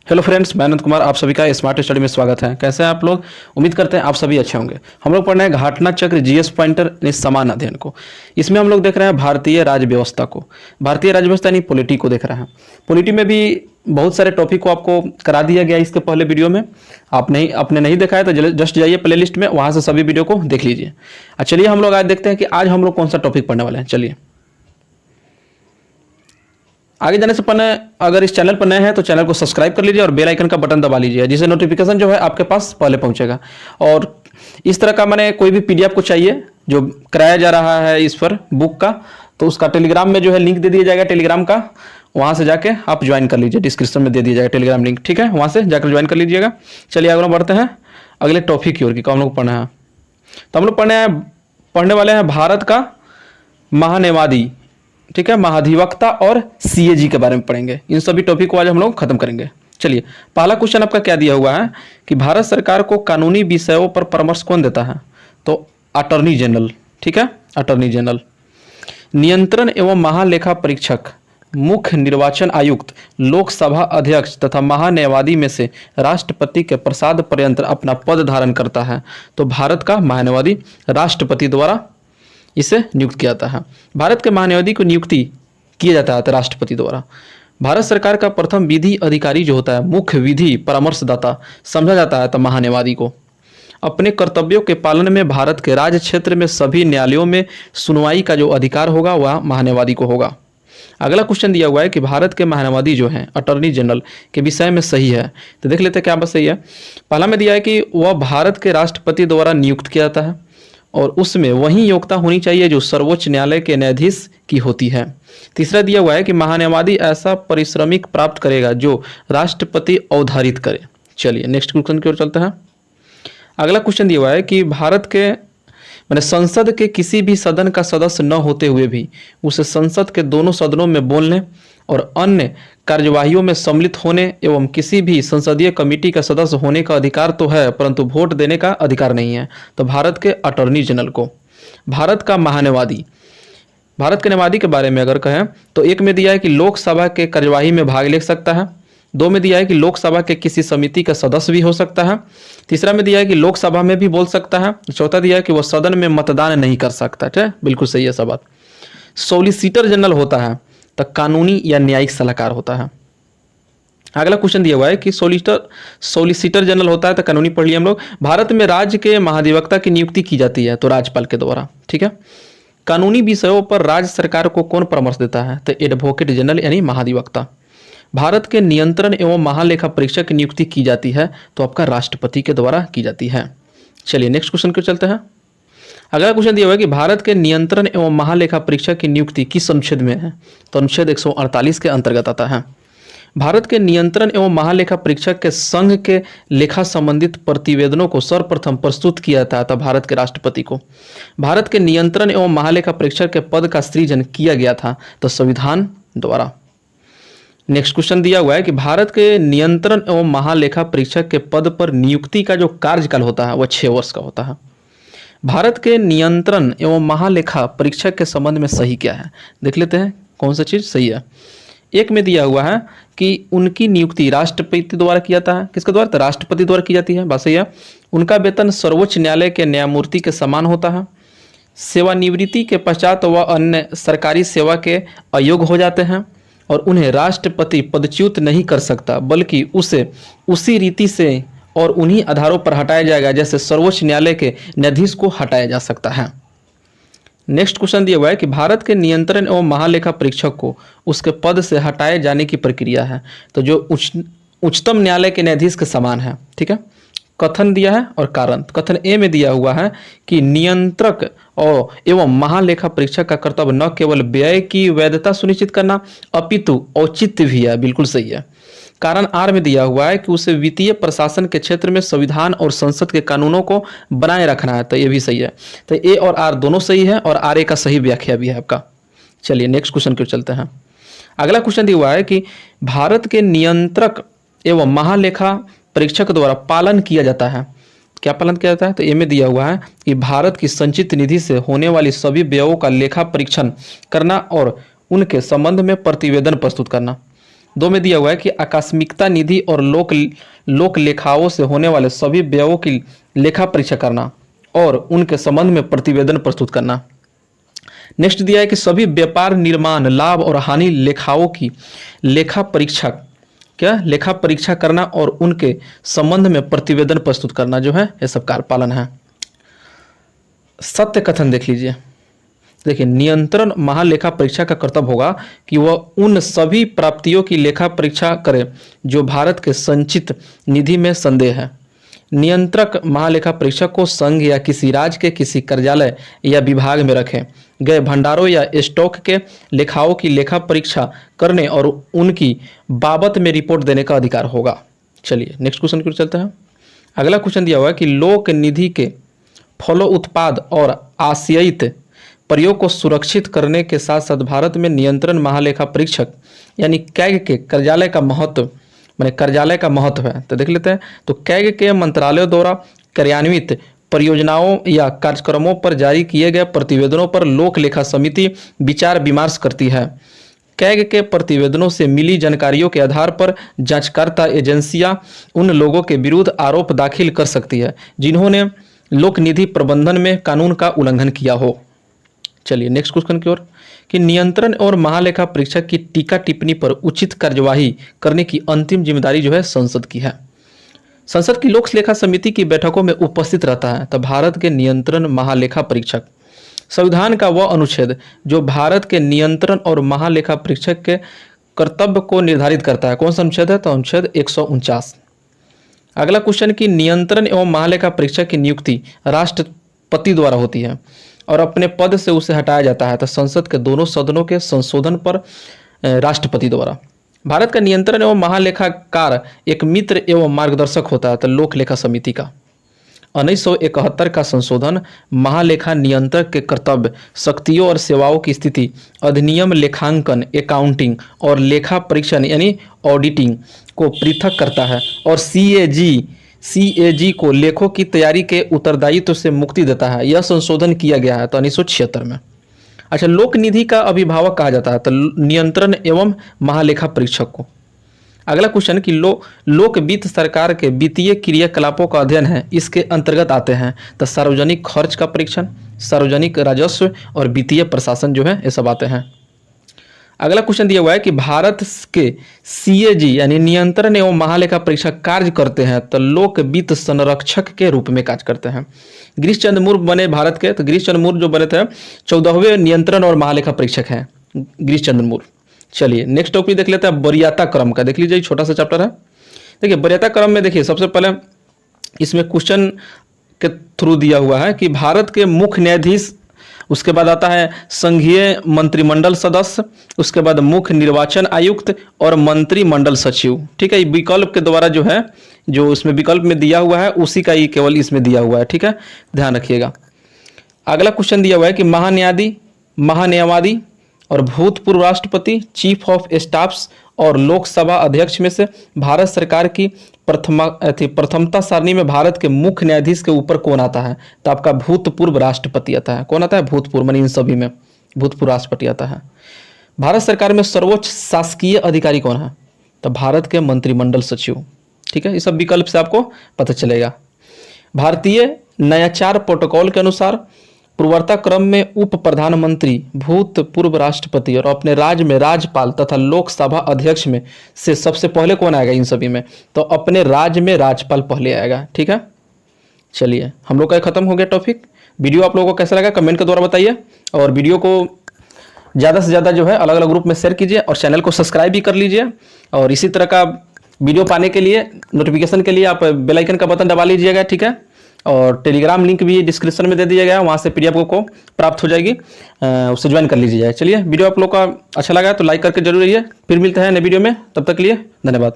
Hello friends, मैं अनंत कुमार आप सभी का स्मार्ट स्टडी में स्वागत है। कैसे हैं आप लोग? उम्मीद करते हैं आप सभी अच्छे होंगे। हम लोग पढ़ रहे हैं घाटना चक्र जीएस पॉइंटर यानी समान अध्ययन को। इसमें हम लोग देख रहे हैं भारतीय राज्य व्यवस्था को। भारतीय राज्य व्यवस्था यानी पॉलिटी को देख रहे हैं। पॉलिटी में भी बहुत सारे टॉपिक को आपको करा दिया गया इसके पहले वीडियो में। आपने नहीं देखा है तो जस्ट जाइए प्ले लिस्ट में, वहाँ से सभी वीडियो को देख लीजिए। चलिए हम लोग आज देखते हैं कि आज हम लोग कौन सा टॉपिक पढ़ने वाले हैं। चलिए आगे जाने से पहले अगर इस चैनल पर नए हैं तो चैनल को सब्सक्राइब कर लीजिए और बेल आइकन का बटन दबा लीजिए, जिससे नोटिफिकेशन जो है आपके पास पहले पहुंचेगा। और इस तरह का मैंने कोई भी पीडीएफ को चाहिए जो कराया जा रहा है इस पर बुक का, तो उसका टेलीग्राम में जो है लिंक दे दिया जाएगा टेलीग्राम का, वहाँ से जाके आप ज्वाइन कर लीजिए। डिस्क्रिप्शन में दे दिया जाएगा टेलीग्राम लिंक, ठीक है? वहाँ से जाकर ज्वाइन कर लीजिएगा। चलिए आगे बढ़ते हैं अगले टॉपिक की ओर की हम लोग पढ़ना है। तो हम लोग पढ़ने वाले हैं भारत का महान्यायवादी, ठीक है, महाधिवक्ता और सीएजी के बारे में पढ़ेंगे। इन सभी टॉपिक को आज हम लोग खत्म करेंगे। चलिए पहला क्वेश्चन आपका क्या दिया हुआ है कि भारत सरकार को कानूनी विषयों पर परामर्श कौन देता है? तो अटॉर्नी जनरल, ठीक है, अटॉर्नी जनरल। नियंत्रण एवं महालेखा परीक्षक, मुख्य निर्वाचन आयुक्त, लोकसभा अध्यक्ष तथा महान्यायवादी में से राष्ट्रपति के प्रसाद पर्यंत अपना पद धारण करता है। तो भारत का महान्यायवादी राष्ट्रपति द्वारा इसे नियुक्त किया जाता है। भारत के महान्यायवादी को नियुक्ति किया जाता है राष्ट्रपति द्वारा। भारत सरकार का प्रथम विधि अधिकारी जो होता है, मुख्य विधि परामर्शदाता समझा जाता है तो महान्यायवादी को। अपने कर्तव्यों के पालन में भारत के राज्य क्षेत्र में सभी न्यायालयों में सुनवाई का जो अधिकार होगा वह महान्यायवादी को होगा। अगला क्वेश्चन दिया हुआ है कि भारत के महान्यायवादी जो हैं अटॉर्नी जनरल के विषय में सही है, तो देख लेते हैं क्या बस सही है। पहला में दिया है कि वह भारत के राष्ट्रपति द्वारा नियुक्त किया जाता है और उसमें वही योग्यता होनी चाहिए जो सर्वोच्च न्यायालय के न्यायाधीश की होती है। तीसरा दिया हुआ है कि महान्यायवादी ऐसा पारिश्रमिक प्राप्त करेगा जो राष्ट्रपति अवधारित करे। चलिए नेक्स्ट क्वेश्चन की ओर चलते हैं। अगला क्वेश्चन दिया हुआ है कि भारत के संसद के किसी भी सदन का सदस्य न होते हुए भी उसे संसद के दोनों सदनों में बोलने और अन्य कार्यवाहियों में सम्मिलित होने एवं किसी भी संसदीय कमेटी का सदस्य होने का अधिकार तो है, परंतु वोट देने का अधिकार नहीं है। तो भारत के अटॉर्नी जनरल को। भारत का महान्यायवादी, भारत के न्यायवादी के बारे में अगर कहें तो एक में दिया है कि लोकसभा के कार्यवाही में भाग ले सकता है। दो में दिया है कि लोकसभा के किसी समिति का सदस्य भी हो सकता है। तीसरा में दिया है कि लोकसभा में भी बोल सकता है। चौथा दिया है कि वह सदन में मतदान नहीं कर सकता। ठीक है, बिल्कुल सही है सब बात। सॉलिसिटर जनरल होता है तो कानूनी या न्यायिक सलाहकार होता है। अगला क्वेश्चन दिया हुआ है कि सॉलिसिटर जनरल होता है तो कानूनी पढ़ लिया हम लोग। भारत में राज्य के महाधिवक्ता की नियुक्ति की जाती है तो राज्यपाल के द्वारा, ठीक है। कानूनी विषयों पर राज्य सरकार को कौन परामर्श देता है? तो एडवोकेट जनरल यानी महाधिवक्ता। भारत के नियंत्रण एवं महालेखा परीक्षक की नियुक्ति की जाती है तो आपका राष्ट्रपति के द्वारा की जाती है। चलिए नेक्स्ट क्वेश्चन को चलते हैं। अगला क्वेश्चन दिया हुआ है कि भारत के नियंत्रण एवं महालेखा परीक्षक की नियुक्ति किस अनुच्छेद में है? तो अनुच्छेद 148 के अंतर्गत आता है। भारत के नियंत्रण एवं महालेखा परीक्षक के संघ के लेखा संबंधित प्रतिवेदनों को सर्वप्रथम प्रस्तुत किया जाता था भारत के राष्ट्रपति को। भारत के नियंत्रण एवं महालेखा परीक्षक के पद का सृजन किया गया था तो संविधान द्वारा। नेक्स्ट क्वेश्चन दिया हुआ है कि भारत के नियंत्रण एवं महालेखा परीक्षक के पद पर नियुक्ति का जो कार्यकाल होता है वह 6 वर्ष का होता है। भारत के नियंत्रण एवं महालेखा परीक्षक के संबंध में सही क्या है? देख लेते हैं कौन सा चीज सही है। एक में दिया हुआ है कि उनकी नियुक्ति राष्ट्रपति द्वारा किया जाता है। किसके द्वारा? तो राष्ट्रपति द्वारा की जाती है, बात सही है। उनका वेतन सर्वोच्च न्यायालय के न्यायमूर्ति के समान होता है। सेवानिवृत्ति के पश्चात वह अन्य सरकारी सेवा के अयोग्य हो जाते हैं और उन्हें राष्ट्रपति पदच्युत नहीं कर सकता, बल्कि उसे उसी रीति से और उन्हीं आधारों पर हटाया जाएगा जैसे सर्वोच्च न्यायालय के न्यायाधीश को हटाया जा सकता है। नेक्स्ट क्वेश्चन दिया हुआ है कि भारत के नियंत्रण एवं महालेखा परीक्षक को उसके पद से हटाए जाने की प्रक्रिया है तो जो उच्चतम न्यायालय के न्यायाधीश के समान है, ठीक है। कथन दिया है और कारण। कथन ए में दिया हुआ है कि नियंत्रक और एवं महालेखा परीक्षक का कर्तव्य न केवल व्यय की वैधता सुनिश्चित करना अपितु औचित्य भी है, बिल्कुल सही है। कारण आर में दिया हुआ है कि उसे वित्तीय प्रशासन के क्षेत्र में संविधान और संसद के कानूनों को बनाए रखना है, तो ये भी सही है। तो ए और आर दोनों सही है और आर ए का सही व्याख्या भी है आपका। चलिए नेक्स्ट क्वेश्चन की ओर चलते हैं। अगला क्वेश्चन दिया हुआ है कि भारत के नियंत्रक एवं महालेखा परीक्षक द्वारा पालन किया जाता है। क्या पालन किया जाता है? तो ए में दिया हुआ है कि भारत की संचित निधि से होने वाली सभी व्ययों का लेखा परीक्षण करना और उनके संबंध में प्रतिवेदन प्रस्तुत करना। 2 में दिया हुआ है कि आकस्मिकता निधि और लोक लेखाओं से होने वाले सभी व्ययों की लेखा परीक्षा करना और उनके संबंध में प्रतिवेदन प्रस्तुत करना। नेक्स्ट दिया है कि सभी व्यापार, निर्माण, लाभ और हानि लेखाओं की लेखा परीक्षा करना और उनके संबंध में प्रतिवेदन प्रस्तुत करना जो है ये सब कार्यपालन है। सत्य कथन देख लीजिए। देखिए, नियंत्रण महालेखा परीक्षा का कर्तव्य होगा कि वह उन सभी प्राप्तियों की लेखा परीक्षा करे जो भारत के संचित निधि में संदेह है। नियंत्रक महालेखा परीक्षक को संघ या किसी राज्य के किसी कार्यालय या विभाग में रखे गए भंडारों या स्टॉक के लेखाओं की लेखा परीक्षा करने और उनकी बाबत में रिपोर्ट देने का अधिकार होगा। चलिए नेक्स्ट क्वेश्चन की ओर चलते हैं। अगला क्वेश्चन दिया हुआ है कि लोक निधि के फलोत्पाद और आशयित प्रयोग को सुरक्षित करने के साथ साथ भारत में नियंत्रण महालेखा परीक्षक यानी कैग के कार्यालय का महत्व है। तो देख लेते हैं। तो कैग के मंत्रालयों द्वारा कार्यान्वित परियोजनाओं या कार्यक्रमों पर जारी किए गए प्रतिवेदनों पर लोक लेखा समिति विचार विमर्श करती है। कैग के प्रतिवेदनों से मिली जानकारियों के आधार पर जांचकर्ता एजेंसियां उन लोगों के विरुद्ध आरोप दाखिल कर सकती है जिन्होंने लोक निधि प्रबंधन में कानून का उल्लंघन किया हो। चलिए नेक्स्ट क्वेश्चन की ओर कि नियंत्रण और महालेखा परीक्षक की टीका टिप्पणी पर उचित कार्यवाही करने की अंतिम जिम्मेदारी जो है संसद की है। संसद की लोक लेखा समिति की बैठकों में उपस्थित रहता है। तो भारत के नियंत्रण महालेखा परीक्षक संविधान का वह अनुच्छेद जो भारत के नियंत्रण और महालेखा परीक्षक के कर्तव्य को निर्धारित करता है, कौन सा अनुच्छेद है? तो अनुच्छेद 149। अगला क्वेश्चन कि नियंत्रण एवं महालेखा परीक्षक की नियुक्ति राष्ट्रपति द्वारा होती है और अपने पद से उसे हटाया जाता है। तो संसद के दोनों सदनों के संशोधन पर राष्ट्रपति द्वारा। भारत का नियंत्रण एवं महालेखाकार एक मित्र एवं मार्गदर्शक होता है। तो लोक लेखा समिति का 1971 का संशोधन महालेखा नियंत्रक के कर्तव्य, शक्तियों और सेवाओं की स्थिति, अधिनियम लेखांकन, अकाउंटिंग और लेखा परीक्षण यानी ऑडिटिंग को पृथक करता है और सीएजी को लेखों की तैयारी के उत्तरदायित्व से मुक्ति देता है। यह संशोधन किया गया है तो 1976 में। अच्छा, लोक निधि का अभिभावक कहा जाता है तो नियंत्रण एवं महालेखा परीक्षक को। अगला क्वेश्चन कि लोक वित्त सरकार के वित्तीय क्रियाकलापों का अध्ययन है, इसके अंतर्गत आते हैं तो सार्वजनिक खर्च का परीक्षण, सार्वजनिक राजस्व और वित्तीय प्रशासन जो है ये सब आते हैं। अगला क्वेश्चन दिया हुआ है कि भारत के सीएजी यानी नियंत्रण एवं महालेखा परीक्षक कार्य करते हैं तो लोक वित्त संरक्षक के रूप में कार्य करते हैं। गिरीश चंद्र मुर्मू बने भारत के, तो गिरीश चंद्र मुर्मू जो बने थे 14वें नियंत्रण और महालेखा परीक्षक हैं गिरीश चंद्र मुर्मू। चलिए नेक्स्ट टॉपिक देख लेते हैं वरीयता क्रम का। देख लीजिए, छोटा सा चैप्टर है। देखिए वरीयता क्रम में देखिए सबसे पहले इसमें क्वेश्चन के थ्रू दिया हुआ है कि भारत के मुख्य न्यायाधीश, उसके बाद आता है संघीय मंत्रिमंडल सदस्य, उसके बाद मुख्य निर्वाचन आयुक्त और मंत्रिमंडल सचिव। ठीक है, विकल्प के द्वारा जो है जो इसमें विकल्प में दिया हुआ है उसी का ही केवल इसमें दिया हुआ है। ठीक है, ध्यान रखिएगा। अगला क्वेश्चन दिया हुआ है कि महान्यायवादी और भूतपूर्व राष्ट्रपति, चीफ ऑफ स्टाफ्स और लोकसभा अध्यक्ष में से भारत सरकार की प्रथमता सारणी में भारत के मुख्य न्यायाधीश के ऊपर कौन आता है? तो आपका भूतपूर्व राष्ट्रपति आता है। कौन आता है? भूतपूर्व, मानी इन सभी में भूतपूर्व राष्ट्रपति आता है। भारत सरकार में सर्वोच्च शासकीय अधिकारी कौन है? तो भारत के मंत्रिमंडल सचिव। ठीक है, ये सब विकल्प से आपको पता चलेगा। भारतीय नयाचार प्रोटोकॉल के अनुसार पूर्वता क्रम में उप प्रधानमंत्री, भूतपूर्व राष्ट्रपति और अपने राज्य में राज्यपाल तथा लोकसभा अध्यक्ष में से सबसे पहले कौन आएगा इन सभी में? तो अपने राज्य में राज्यपाल पहले आएगा। ठीक है, चलिए हम लोग का खत्म हो गया टॉपिक। वीडियो आप लोगों को कैसा लगा कमेंट के द्वारा बताइए और वीडियो को ज़्यादा से ज़्यादा जो है अलग अलग ग्रुप में शेयर कीजिए और चैनल को सब्सक्राइब भी कर लीजिए। और इसी तरह का वीडियो पाने के लिए, नोटिफिकेशन के लिए आप बेल आइकन का बटन दबा लीजिएगा। ठीक है, और टेलीग्राम लिंक भी डिस्क्रिप्शन में दे दिया गया है, वहाँ से पीडीएफ को प्राप्त हो जाएगी, उससे ज्वाइन कर लीजिए। चलिए वीडियो आप लोग का अच्छा लगा तो लाइक करके जरूर रहिए। फिर मिलते हैं नए वीडियो में, तब तक के लिए धन्यवाद।